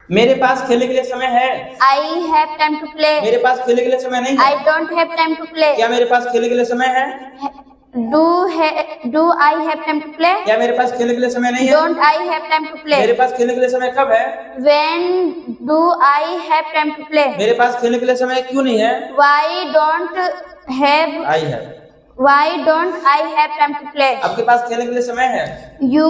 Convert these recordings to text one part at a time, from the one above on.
मेरे पास खेलने के लिए समय है। I have time to play. मेरे पास खेलने के लिए समय नहीं है। I don't have time to play. क्या मेरे पास खेलने के लिए समय है? Do I have time to play? क्या मेरे पास खेलने के लिए समय नहीं है? Don't I have time to play? मेरे पास खेलने के लिए समय कब है? When do I have time to play? मेरे पास खेलने के लिए समय क्यों नहीं है? Why don't I I have time to play? आपके पास खेलने के लिए समय है। You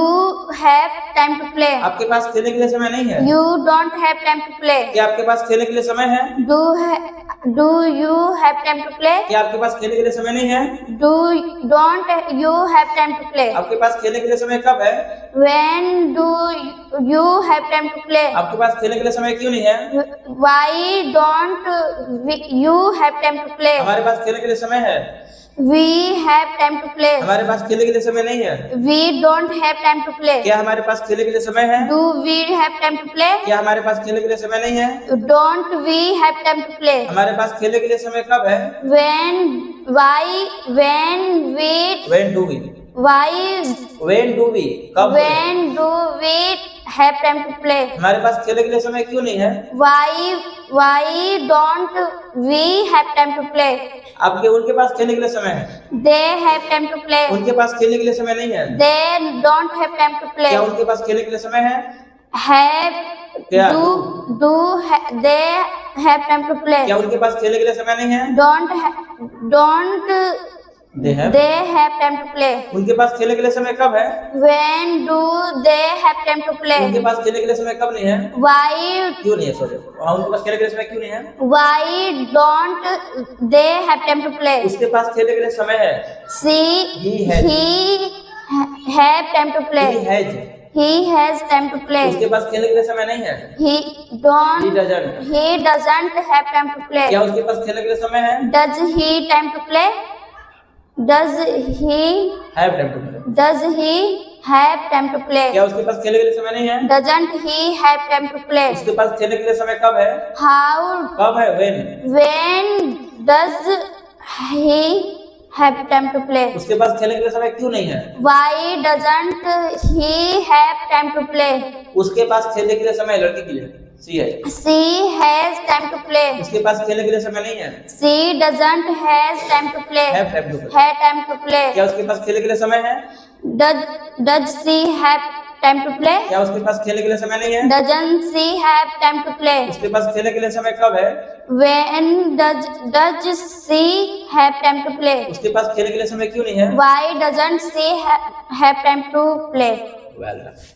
have time to play. आपके पास खेलने के लिए समय नहीं है। You don't have time to play. क्या आपके पास खेलने के लिए समय है? Do you have time to play? क्या आपके पास खेलने के लिए समय नहीं है? Don't you have time to play? आपके पास खेलने के लिए समय कब है? When do you have time to play? आपके पास खेलने के लिए समय क्यों नहीं है? Why don't you have time to play? हमारे पास खेलने के लिए समय है। We have time to play. हमारे पास खेलने के लिए समय नहीं है। We don't have time to play. क्या हमारे पास खेलने के लिए समय है? Do we have time to play? क्या हमारे पास खेलने के लिए समय नहीं है? Don't we have time to play? हमारे पास खेलने के लिए समय कब है? When do we? When do we? कब? When do we have time to play? हमारे पास खेलने के लिए समय क्यों नहीं है? Why don't we have time to play? आपके उनके पास खेलने के लिए समय है। They have time to play. उनके पास खेलने के लिए समय नहीं है। They don't have time to play. क्या उनके पास खेलने के लिए समय है? They have time to play. क्या उनके पास खेलने के लिए समय नहीं है? Don't They have time to play. उनके पास खेलने के लिए समय कब है? When do they have time to play? उनके पास खेलने के लिए समय कब नहीं है? क्यों नहीं है? सॉरी, उनके पास खेलने के लिए समय क्यों नहीं है? Why don't they have time to play? उसके पास खेलने के लिए समय है। He has. have time to play. He has time to play. उसके पास खेलने के लिए समय नहीं है। He doesn't have time to play. क्या उसके पास खेलने के लिए समय है? Does he time to play? Does he Have time to play। have time to play? क्या उसके पास खेलने के लिए समय नहीं है? Doesn't he have time to play? उसके पास खेलने के लिए समय कब है? कब है? When does he have time to play? उसके पास खेलने के लिए समय क्यों नहीं है? Why doesn't he have time to play? उसके पास खेलने के लिए समय है लड़की के लिए। She has time to play. उसके पास खेलने के लिए समय नहीं है। She doesn't has time to play. Have time to play। Have time to play. क्या उसके पास खेलने के लिए समय है? Does she have time to play? क्या उसके पास खेलने के लिए समय नहीं है? Doesn't she have time to play? उसके पास खेलने के लिए समय कब है? When does she have time to play? उसके पास खेलने के लिए समय क्यों नहीं है? Why doesn't she have time to play? Well done।